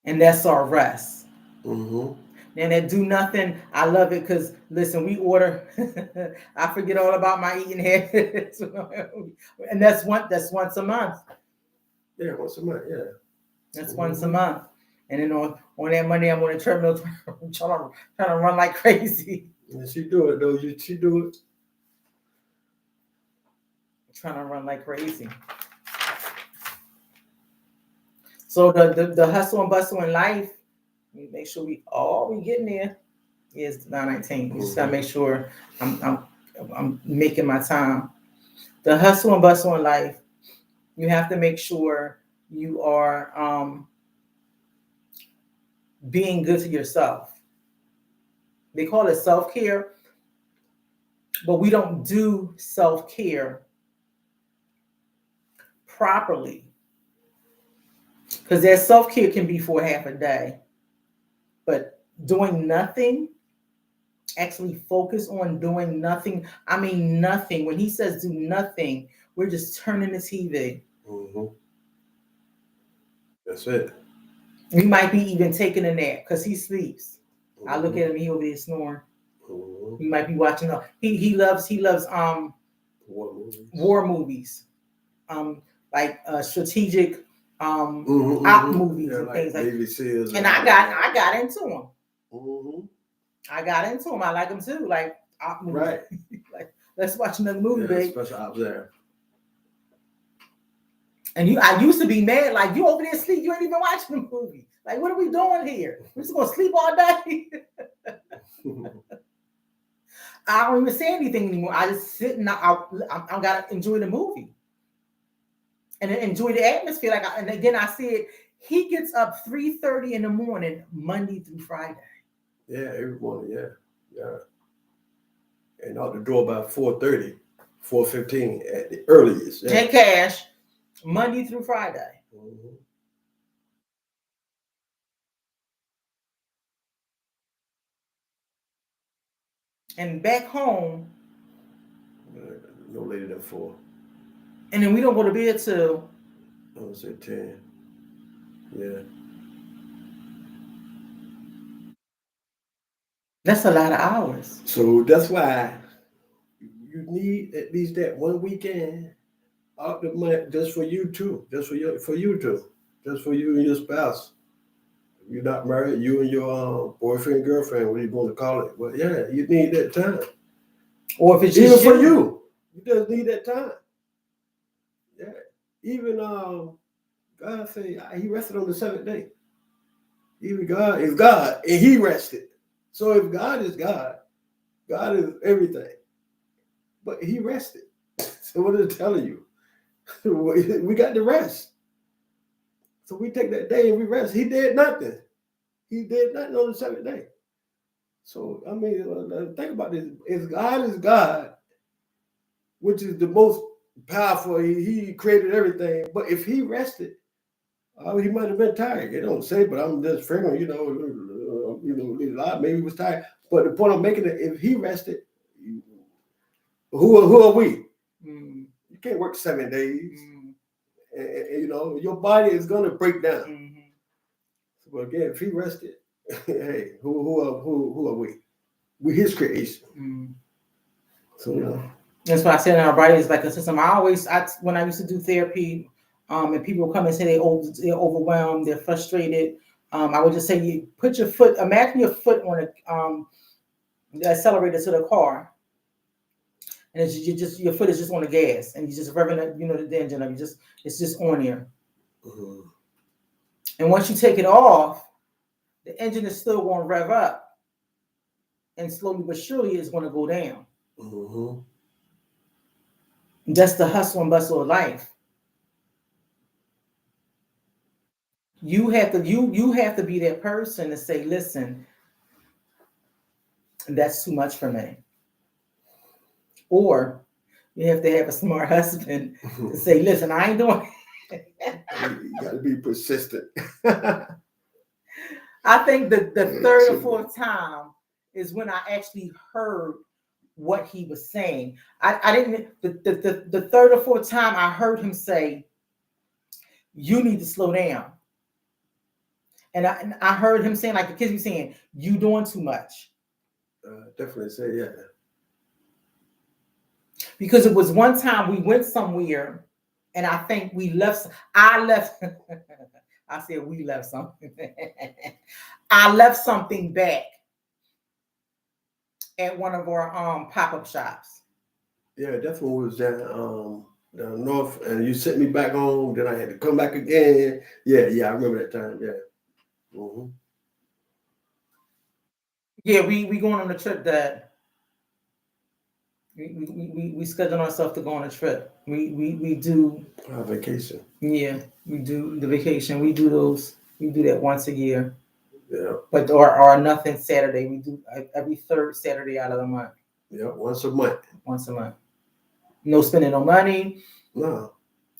And that's our rest. And that do nothing. I love it because listen, we order. I forget all about my eating habits, and that's once a month. Yeah, once a month. Yeah, that's once a month. And then on that Monday, I'm on the treadmill trying to run like crazy. And she do it though. She do it. Trying to run like crazy. So the hustle and bustle in life, we make sure we getting there is 9:19. You just gotta make sure I'm making my time. The hustle and bustle in life, you have to make sure you are being good to yourself. They call it self-care, but we don't do self-care properly, because that self-care can be for half a day, but doing nothing, actually focus on doing nothing. I mean nothing. When he says do nothing, we're just turning the TV. Mm-hmm. That's it. We might be even taking a nap because he sleeps. I look Mm-hmm. at him, he over there snoring. Mm-hmm. We might be watching. He loves war movies, like strategic Mm-hmm. op Mm-hmm. movies Yeah, and things like like. Navy SEALs And and all that. I got into them. Mm-hmm. I got into them. I like them too. Like op movies. Right. Like let's watch another movie, Yeah, babe. special ops there. And I used to be mad. Like you over there asleep. You ain't even watching the movie. Like what are we doing here? We're just gonna sleep all day. I don't even say anything anymore. I just sit and I gotta enjoy the movie and enjoy the atmosphere. And again, I said he gets up 3:30 in the morning, Monday through Friday. Yeah, every morning. Yeah, yeah. And out the door by 4:30, 4:15 at the earliest. Yeah. Hey, Cash, Monday through Friday. Mm-hmm. And back home, No later than 4. and then we don't go to bed till I would say 10. Yeah. that's a lot of hours. So that's why you need at least that one weekend out the month just for you too. Just for you two. Just for you and your spouse. If you're not married, you and your boyfriend, girlfriend, what are you going to call it? Well, yeah, you need that time. Or if it's Even just for you. You just need that time. Yeah. Even God say he rested on the seventh day. Even God is God and he rested. So if God is God, God is everything. But he rested. So what is it telling you? We got to rest. So we take that day and we rest. He did nothing. He did nothing on the seventh day. So I mean, think about this. If God is God, which is the most powerful, he created everything. But if he rested, he might have been tired. They don't say, but I'm just figuring, maybe he was tired. But the point I'm making is, if he rested, who are we? Mm. You can't work 7 days. Mm. And, your body is gonna break down. Mm-hmm. So, but again, if he rested, hey, who are we? We his creation. Mm. So That's why I said in our body is like a system. When I used to do therapy, and people would come and say they're overwhelmed, they're frustrated. I would just say, you put your foot. Imagine your foot on the accelerator to the car, and your foot is just on the gas, and you just revving up, the engine up. It's just on there. mm-hmm. And once you take it off, the engine is still going to rev up, and slowly but surely it's going to go down. Mm-hmm. That's the hustle and bustle of life. You have to be that person to say, listen, that's too much for me. Or you have to have a smart husband to say, listen, I ain't doing it. You got to be persistent. I think the third or fourth time is when I actually heard what he was saying. I didn't the third or fourth time I heard him say, you need to slow down. And I heard him saying, like the kids be saying, you doing too much. Definitely say, yeah. Because it was one time we went somewhere, and I think I left. I said we left something. I left something back at one of our pop-up shops. Yeah, definitely was down north, and you sent me back home. Then I had to come back again. Yeah, I remember that time. Yeah. Mm-hmm. Yeah, we going on a trip that We schedule ourselves to go on a trip. We do Vacation. yeah, we do the vacation. We do those. We do that once a year. Yeah. But or nothing Saturday. We do every third Saturday out of the month. Yeah, once a month. Once a month. No spending no money. No.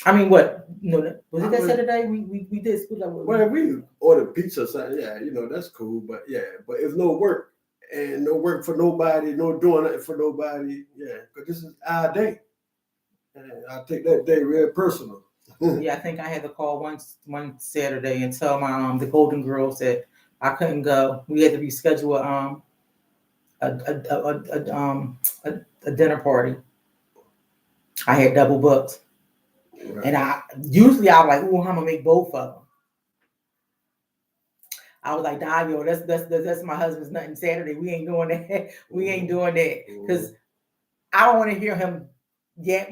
I mean, what? No, was it I that would- Saturday? We did split up. Well, we ordered pizza, so yeah, you know, that's cool. But yeah, but if no work and no work for nobody, no doing nothing for nobody, yeah, because this is our day. And I take that day real personal. Yeah, I think I had to call one Saturday and tell my the Golden Girls that I couldn't go. We had to reschedule a dinner party. I had double booked, Right. and I usually I was like, "Ooh, I'm gonna make both of them." I was like, "Nah, yo, that's my husband's nothing Saturday. We ain't doing that. We ain't doing that because I don't want to hear him yap.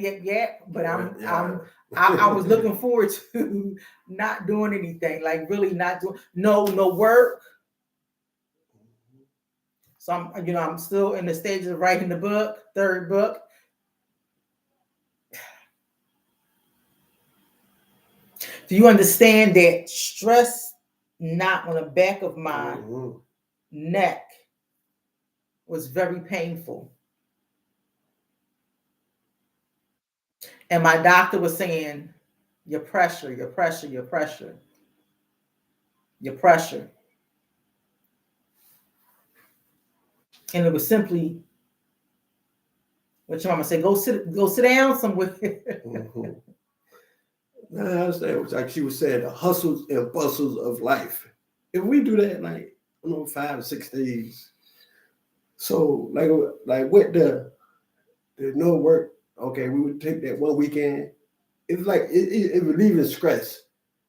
But I was looking forward to not doing anything, like really not doing no work. So I'm still in the stages of writing the book, third book. Do you understand that stress knot on the back of my neck was very painful? And my doctor was saying, your pressure. And it was simply what your mama said, go sit down somewhere. I understand. It was like she was saying, the hustles and bustles of life. If we do that, like, 5 or 6 days, so like with the no work, okay, we would take that one weekend. It's like it relieves stress.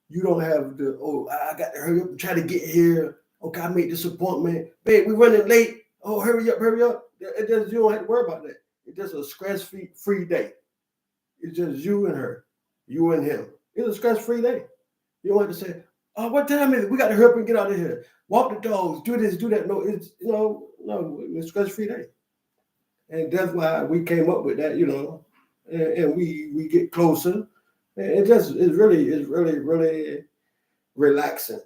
You don't have I got to hurry up and try to get here. Okay, I made this appointment. Babe, we're running late. Oh, hurry up. It just, you don't have to worry about that. It's just a stress-free day. It's just you and her, you and him. It's a stress-free day. You don't have to say, oh, what time is it? We got to hurry up and get out of here. Walk the dogs, do this, do that. No, it's, no, it's a stress-free day. And that's why we came up with that, and we get closer. And it's really relaxing.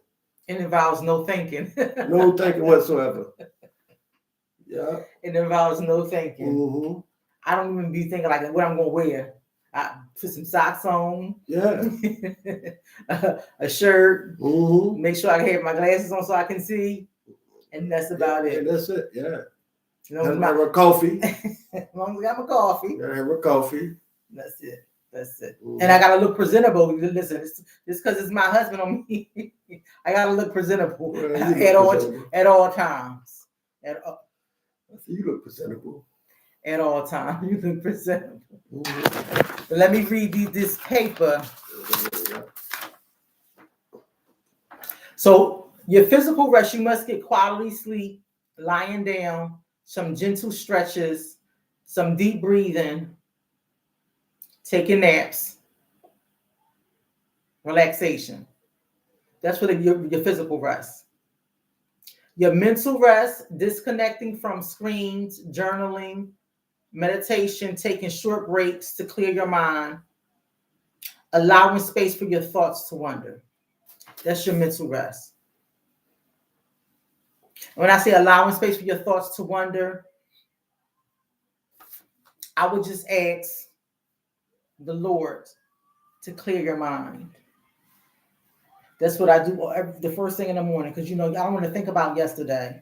It involves no thinking. No thinking whatsoever. Yeah. It involves no thinking. Mm-hmm. I don't even be thinking like what I'm gonna wear. I put some socks on. Yeah. A shirt. Mm-hmm. Make sure I have my glasses on so I can see. And that's about it. And that's it. Yeah. Have a coffee. As long as I got my coffee. Have a coffee. That's it. Mm-hmm. And I gotta look presentable. Listen, it's because it's my husband on me. I gotta look presentable at all times. You look presentable. At all times, you look presentable. Mm-hmm. But let me read this paper. So your physical rest, you must get quality sleep, lying down, some gentle stretches, some deep breathing, taking naps, relaxation. That's for your physical rest. Your mental rest, disconnecting from screens, journaling, meditation, taking short breaks to clear your mind, allowing space for your thoughts to wander. That's your mental rest. When I say allowing space for your thoughts to wander, I would just ask the Lord to clear your mind. That's what I do the first thing in the morning, because I don't want to think about yesterday,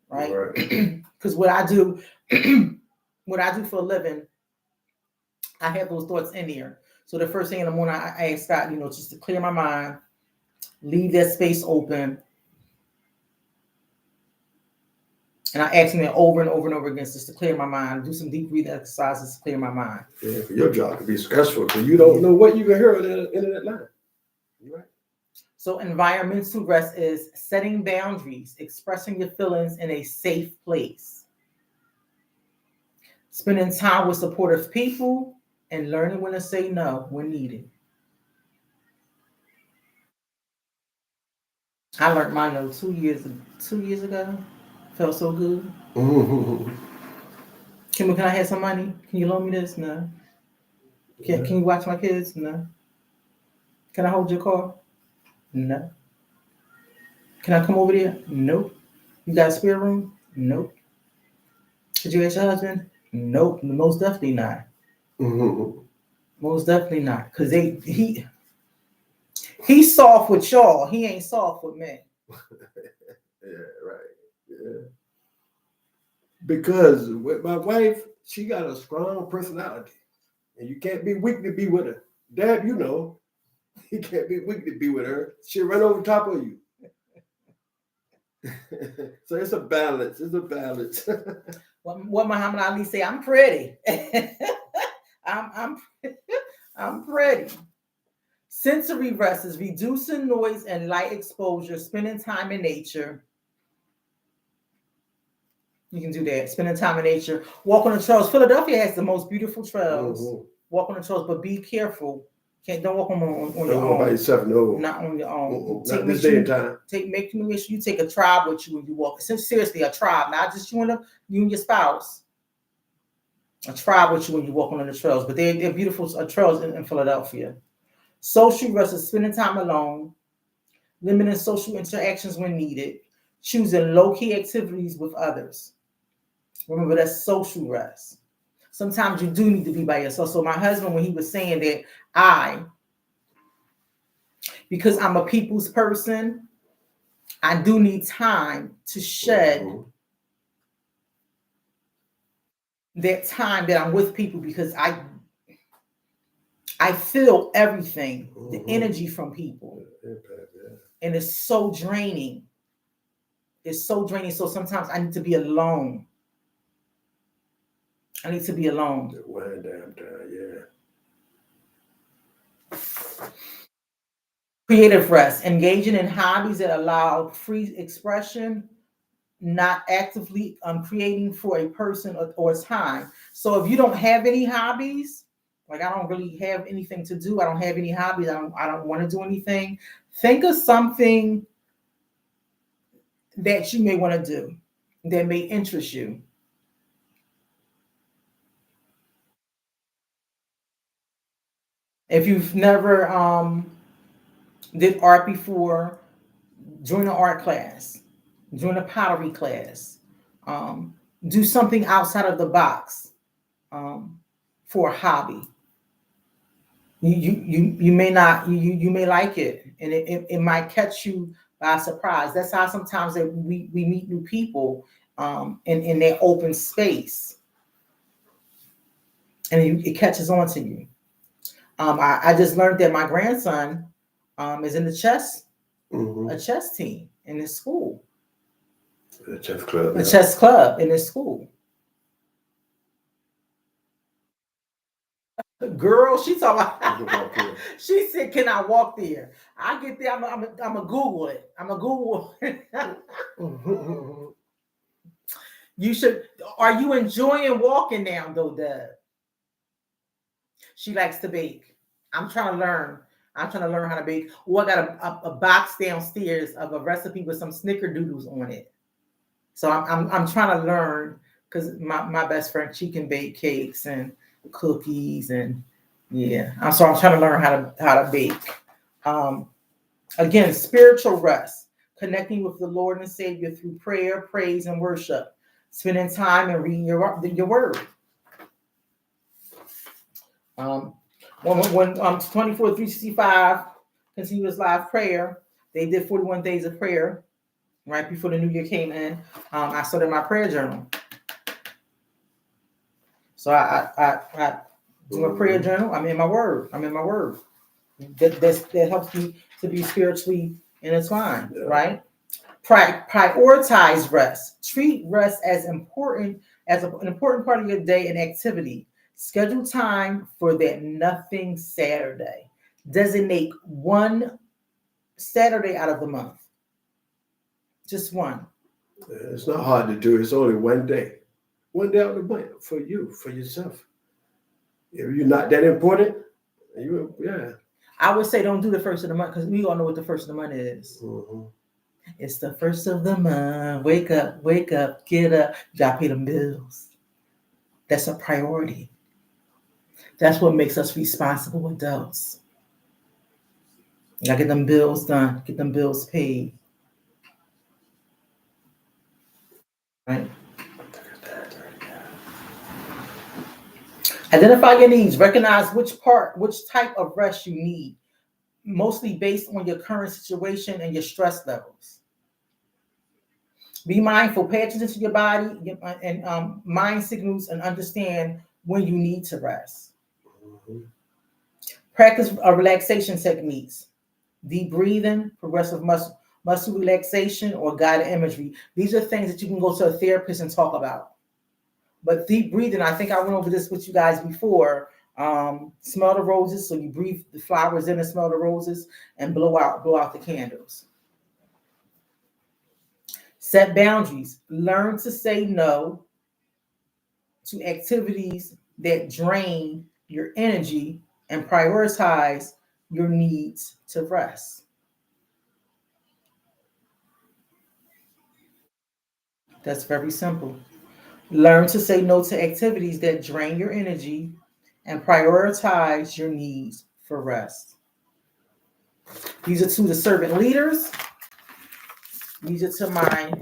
right? Because what I do for a living, I have those thoughts in here. So the first thing in the morning, I ask God, just to clear my mind, leave that space open. And I ask him that over and over and over again, just to clear my mind, do some deep breathing exercises to clear my mind. Yeah, for your job to be stressful, because you don't know what you can hear on the internet line. You're right. So environmental rest is setting boundaries, expressing your feelings in a safe place, spending time with supportive people, and learning when to say no when needed. I learned my no 2 years ago. Felt so good. Mm-hmm. Can I have some money? Can you loan me this? No. Can you watch my kids? No. Can I hold your car? No. Can I come over there? Nope. You got a spare room? Nope. Did you ask your husband? Nope. Most definitely not. Mm-hmm. Most definitely not. Cause he's soft with y'all. He ain't soft with me. Yeah, right. Yeah. Because with my wife, she got a strong personality. And you can't be weak to be with her. Dad, you know, you can't be weak to be with her. She'll run over top of you. So it's a balance. It's a balance. What Muhammad Ali say? I'm pretty. I'm I'm pretty. Sensory rest is reducing noise and light exposure, spending time in nature. You can do that. Spending time in nature. Walk on the trails. Philadelphia has the most beautiful trails. Mm-hmm. Walk on the trails, but be careful. Don't walk on your Don't go by own. yourself, no. Not on your own. Not this day and time. Make sure you take a tribe with you when you walk. Seriously, a tribe, not just you and your spouse. A tribe with you when you walk on the trails. But they're beautiful trails in Philadelphia. Social versus spending time alone, limiting social interactions when needed, choosing low-key activities with others. Remember, that's social rest. Sometimes you do need to be by yourself. So my husband, when he was saying that because I'm a people's person, I do need time to shed that time that I'm with people because I feel everything, the energy from people. And it's so draining. It's so draining. So sometimes I need to be alone. I need to be alone. Wind down, yeah. Creative rest, engaging in hobbies that allow free expression, not actively creating for a person or time. So if you don't have any hobbies, like I don't really have anything to do, I don't have any hobbies, I don't want to do anything, think of something that you may want to do that may interest you. If you've never did art before, join an art class, join a pottery class, um, do something outside of the box for a hobby. You may not you may like it, and it might catch you by surprise. That's how sometimes that we meet new people in their open space, and it catches on to you. I just learned that my grandson is in the a chess team in his school. A chess club. A chess club in his school. Girl, she talking about. She said, "Can I walk there?" I get there. I'm a Google it. I'm a Google. You should. Are you enjoying walking now, though, Deb? She likes to bake. I'm trying to learn. I'm trying to learn how to bake. Oh, I got a box downstairs of a recipe with some snickerdoodles on it. So I'm trying to learn because my best friend, she can bake cakes and cookies and yeah. I'm trying to learn how to bake. Again, spiritual rest, connecting with the Lord and Savior through prayer, praise, and worship, spending time and reading your word. When 24 365 continuous live prayer, they did 41 days of prayer right before the new year came in. I started my prayer journal. So I do a prayer journal. I'm in my word. That helps me to be spiritually intertwined, right? Prioritize rest. Treat rest as an important part of your day and activity. Schedule time for that nothing Saturday. Designate one Saturday out of the month. Just one. It's not hard to do. It's only one day. One day out of the month for you, for yourself. If you're not that important, I would say don't do the first of the month because we all know what the first of the month is. It's the first of the month. Wake up, get up. You gotta pay the bills. That's a priority. That's what makes us responsible adults. You gotta get them bills done, get them bills paid. Right? Identify your needs. Recognize which type of rest you need, mostly based on your current situation and your stress levels. Be mindful. Pay attention to your body and mind signals, and understand when you need to rest. Mm-hmm. Practice relaxation techniques. Deep breathing, progressive muscle relaxation, or guided imagery. These are things that you can go to a therapist and talk about. But deep breathing, I think I went over this with you guys before. Smell the roses, so you breathe the flowers in and smell the roses, and blow out the candles. Set boundaries. Learn to say no to activities that drain your energy, and prioritize your needs to rest. That's very simple. Learn to say no to activities that drain your energy, and prioritize your needs for rest. These are to the servant leaders. These are to my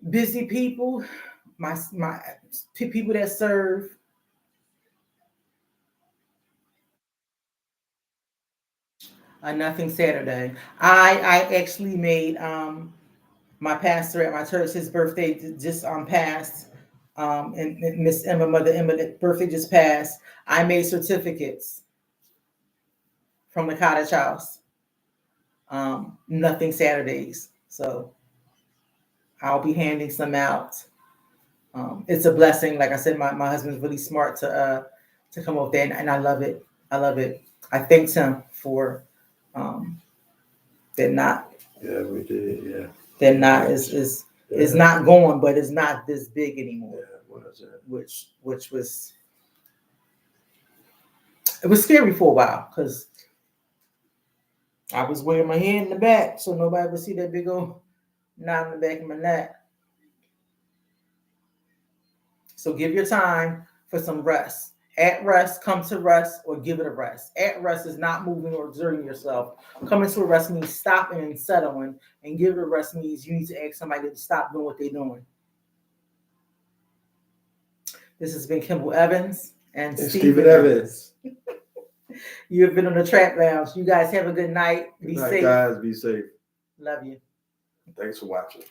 busy people, my people that serve. Nothing Saturday. I actually made my pastor at my church, his birthday just passed. And Miss Emma, Mother Emma, birthday just passed. I made certificates from the cottage house. Nothing Saturdays. So I'll be handing some out. It's a blessing. Like I said, my husband's really smart to come up there, and I love it. I love it. I thanked him for they're not. Yeah, we did. Yeah, They're not is not going, but it's not this big anymore. Yeah, what is it? Which was, it was scary for a while, because I was wearing my hand in the back so nobody would see that big old knot in the back of my neck. So give your time for some rest. At rest, come to rest, or give it a rest. At rest is not moving or exerting yourself. Coming to a rest means stopping and settling, and give it a rest means you need to ask somebody to stop doing what they're doing. This has been Kimble Evans and Stephen Evans. You have been on the Trap Lounge. You guys have a good night. Be safe. Guys, be safe. Love you. Thanks for watching.